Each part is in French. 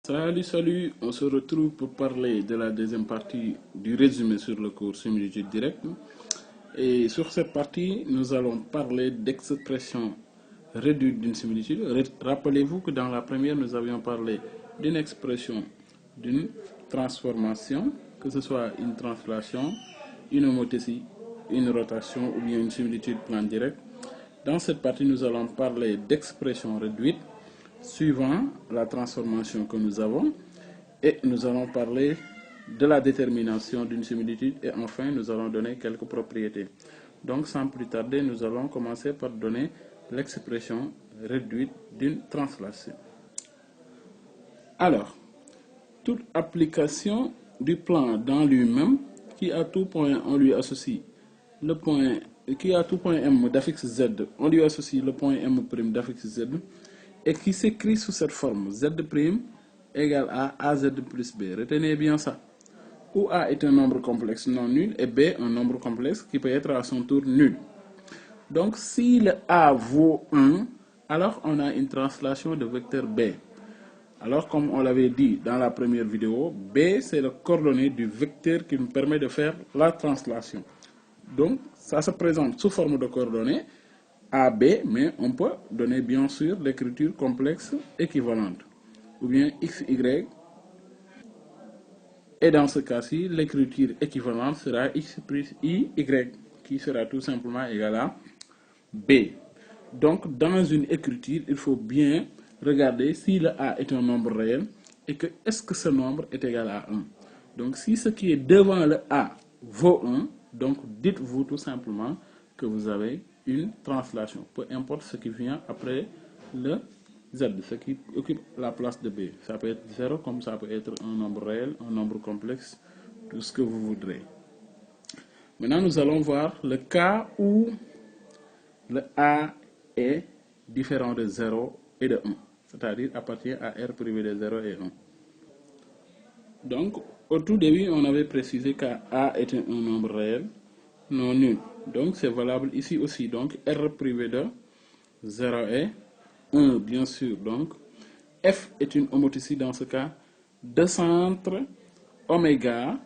Salut, on se retrouve pour parler de la deuxième partie du résumé sur le cours similitude directe. Et sur cette partie, nous allons parler d'expression réduite d'une similitude. Rappelez-vous que dans la première, nous avions parlé d'une expression, d'une transformation, que ce soit une translation, une homothétie, une rotation ou bien une similitude plan direct. Dans cette partie, nous allons parler d'expression réduite suivant la transformation que nous avons, et nous allons parler de la détermination d'une similitude, et enfin nous allons donner quelques propriétés. Donc sans plus tarder, nous allons commencer par donner l'expression réduite d'une translation. Alors, toute application du plan dans lui-même, qui à tout point on lui associe le point, qui à tout point m d'affixe z, on lui associe le point m' d'affixe z, et qui s'écrit sous cette forme z' égale à az plus b. Retenez bien ça. Où a est un nombre complexe non nul et b un nombre complexe qui peut être à son tour nul. Donc si le a vaut 1, alors on a une translation de vecteur b. Alors comme on l'avait dit dans la première vidéo, b c'est le coordonnée du vecteur qui nous permet de faire la translation. Donc ça se présente sous forme de coordonnées AB, mais on peut donner bien sûr l'écriture complexe équivalente, ou bien XY, et dans ce cas-ci, l'écriture équivalente sera X plus IY, qui sera tout simplement égal à B. Donc dans une écriture, il faut bien regarder si le A est un nombre réel, et que est-ce que ce nombre est égal à 1. Donc si ce qui est devant le A vaut 1, donc dites-vous tout simplement que vous avez une translation, peu importe ce qui vient après le Z, ce qui occupe la place de B. Ça peut être 0 comme ça peut être un nombre réel, un nombre complexe, tout ce que vous voudrez. Maintenant, nous allons voir le cas où le A est différent de 0 et de 1, c'est-à-dire appartient à R privé de 0 et 1. Donc, au tout début, on avait précisé qu'A était un nombre réel non nul. Donc, c'est valable ici aussi. Donc, R privé de 0 et 1, bien sûr. Donc, F est une homothétie dans ce cas de centre oméga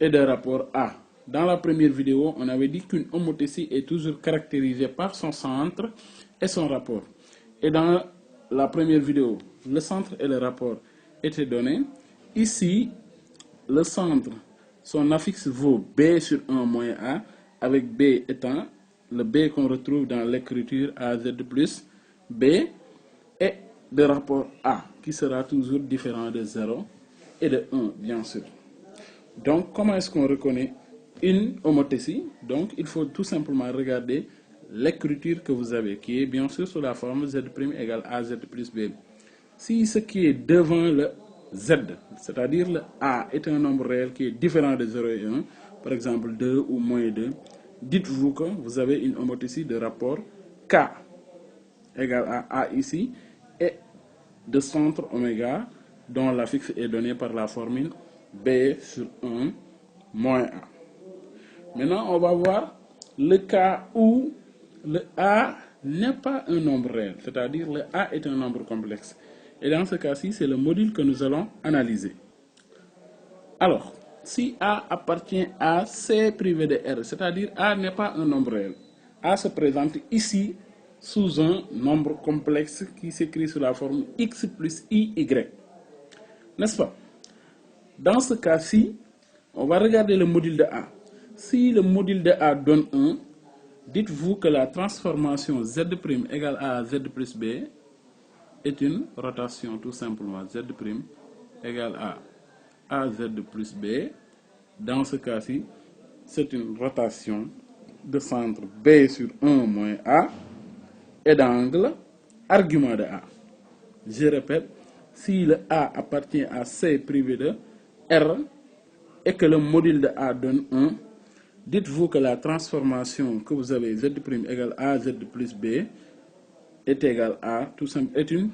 et de rapport A. Dans la première vidéo, on avait dit qu'une homothétie est toujours caractérisée par son centre et son rapport. Et dans la première vidéo, le centre et le rapport étaient donnés. Ici, le centre, son affixe vaut B sur 1 moins A, avec B étant le B qu'on retrouve dans l'écriture AZ plus B, et de rapport A, qui sera toujours différent de 0 et de 1, bien sûr. Donc, comment est-ce qu'on reconnaît une homothétie? Donc, il faut tout simplement regarder l'écriture que vous avez, qui est bien sûr sous la forme Z' égale AZ plus B. Si ce qui est devant le Z, c'est-à-dire le A, est un nombre réel qui est différent de 0 et 1, par exemple 2 ou moins 2, dites-vous que vous avez une homothétie de rapport K égale à A ici, et de centre oméga, dont l'affixe est donné par la formule B sur 1 moins A. Maintenant, on va voir le cas où le A n'est pas un nombre réel, c'est-à-dire le A est un nombre complexe. Et dans ce cas-ci, c'est le module que nous allons analyser. Alors, si A appartient à C privé de R, c'est-à-dire A n'est pas un nombre réel, A se présente ici sous un nombre complexe qui s'écrit sous la forme X plus IY. N'est-ce pas? Dans ce cas-ci, on va regarder le module de A. Si le module de A donne 1, dites-vous que la transformation Z' égale à Z plus B est une rotation tout simplement. Z' égale à AZ plus B. Dans ce cas-ci, c'est une rotation de centre B sur 1 moins A et d'angle argument de A. Je répète, si le A appartient à C privé de R et que le module de A donne 1, dites-vous que la transformation que vous avez Z' égale à Z plus B est égale à, est une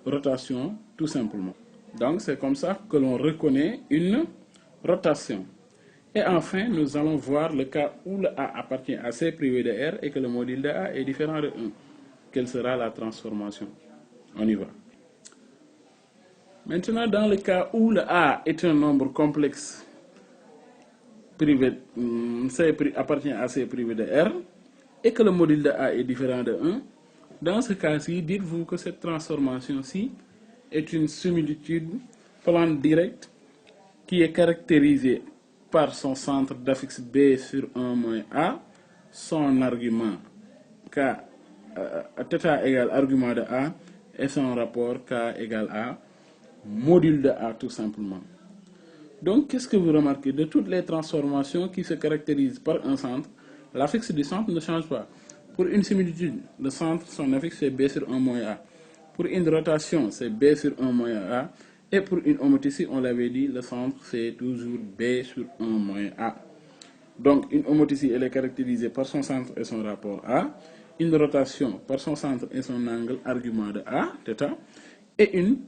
rotation tout simplement. Donc c'est comme ça que l'on reconnaît une rotation. Et enfin, nous allons voir le cas où le A appartient à C privé de R et que le module de A est différent de 1. Quelle sera la transformation? On y va. Maintenant, dans le cas où le A est un nombre complexe privé, C appartient à C privé de R, et que le module de A est différent de 1, dans ce cas-ci, dites-vous que cette transformation-ci est une similitude plane directe qui est caractérisée par son centre d'affixe B sur 1 moins A, son argument K, θ égale argument de A, et son rapport K égale A, module de A tout simplement. Donc, qu'est-ce que vous remarquez? De toutes les transformations qui se caractérisent par un centre, l'affixe du centre ne change pas. Pour une similitude, le centre, son affixe c'est B sur 1 moins A. Pour une rotation, c'est B sur 1 moins A. Et pour une homotétie, on l'avait dit, le centre c'est toujours B sur 1 moins A. Donc, une homotétie, elle est caractérisée par son centre et son rapport A. Une rotation par son centre et son angle, argument de A, θ. Et une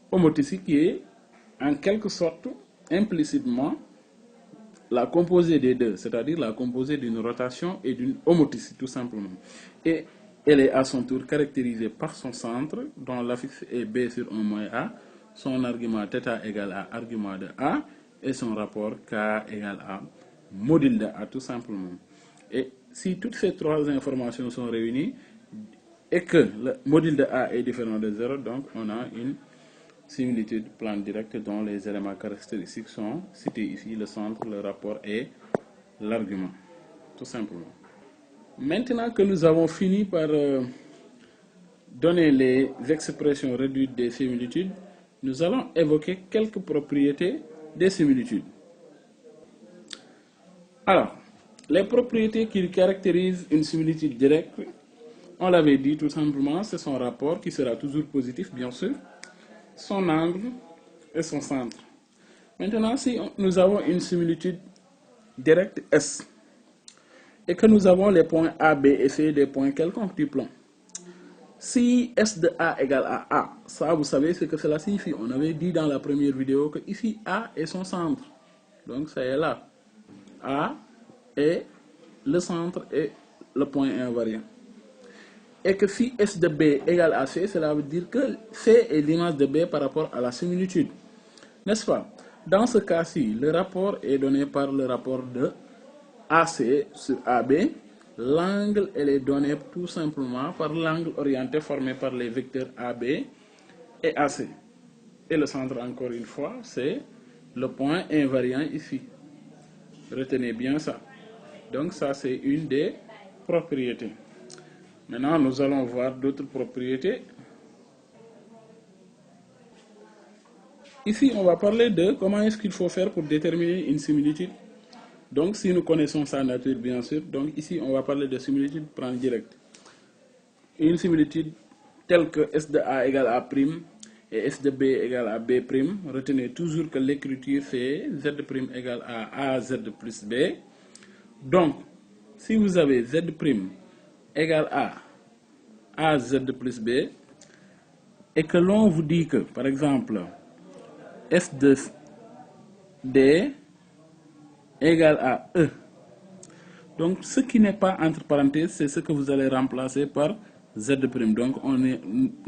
homotétie qui est en quelque sorte implicitement la composée des deux, c'est-à-dire la composée d'une rotation et d'une homotétie tout simplement. Et elle est à son tour caractérisée par son centre, dont l'affixe est B sur 1 moins A, son argument θ égale à argument de A, et son rapport K égale à module de A tout simplement. Et si toutes ces trois informations sont réunies, et que le module de A est différent de 0, donc on a une similitude plane directe dont les éléments caractéristiques sont cités ici, le centre, le rapport et l'argument, tout simplement. Maintenant que nous avons fini par donner les expressions réduites des similitudes, nous allons évoquer quelques propriétés des similitudes. Alors, les propriétés qui caractérisent une similitude directe, on l'avait dit tout simplement, c'est son rapport qui sera toujours positif, bien sûr, son angle et son centre. Maintenant, si nous avons une similitude directe S et que nous avons les points A, B et C des points quelconques du plan, si S de A égale à A, ça vous savez ce que cela signifie. On avait dit dans la première vidéo que ici A est son centre. Donc ça est là. A est le centre et le point invariant. Et que si S de B égale à C, cela veut dire que C est l'image de B par rapport à la similitude. N'est-ce pas? Dans ce cas-ci, le rapport est donné par le rapport de AC sur AB. L'angle, elle est donnée tout simplement par l'angle orienté formé par les vecteurs AB et AC. Et le centre, encore une fois, c'est le point invariant ici. Retenez bien ça. Donc ça, c'est une des propriétés. Maintenant, nous allons voir d'autres propriétés. Ici, on va parler de comment est-ce qu'il faut faire pour déterminer une similitude. Donc, si nous connaissons sa nature, bien sûr, donc ici, on va parler de similitude plane directe. Une similitude telle que S de A égale A' et S de B égale à B'. Retenez toujours que l'écriture, c'est Z' égale à AZ plus B. Donc, si vous avez Z' égale à AZ plus B, et que l'on vous dit que, par exemple, S de D égale à E. Donc, ce qui n'est pas entre parenthèses, c'est ce que vous allez remplacer par Z'. Donc, on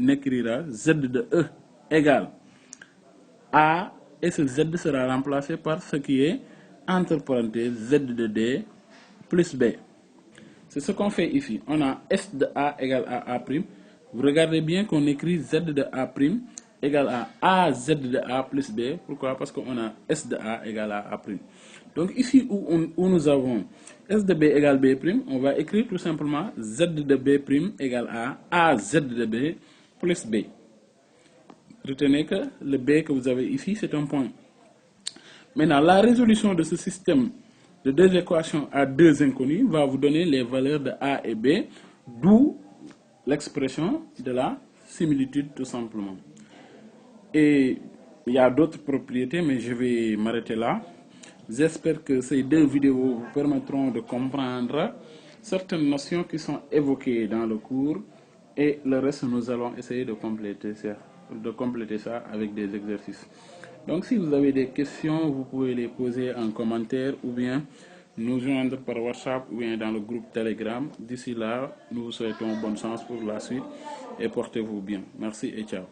écrira Z de E égale A, et ce Z sera remplacé par ce qui est entre parenthèses Z de D plus B. C'est ce qu'on fait ici. On a S de A égale à A'. Vous regardez bien qu'on écrit Z de A' égale à AZ de A plus B. Pourquoi? Parce qu'on a S de A égale à A'. Donc ici où nous avons S de B égale B', on va écrire tout simplement Z de B' égale à AZ de B plus B. Retenez que le B que vous avez ici, c'est un point. Maintenant, la résolution de ce système de deux équations à deux inconnues va vous donner les valeurs de A et B, d'où l'expression de la similitude tout simplement. Et il y a d'autres propriétés, mais je vais m'arrêter là. J'espère que ces deux vidéos vous permettront de comprendre certaines notions qui sont évoquées dans le cours, et le reste, nous allons essayer de compléter ça avec des exercices. Donc, si vous avez des questions, vous pouvez les poser en commentaire ou bien nous joindre par WhatsApp ou bien dans le groupe Telegram. D'ici là, nous vous souhaitons bonne chance pour la suite et portez-vous bien. Merci et ciao.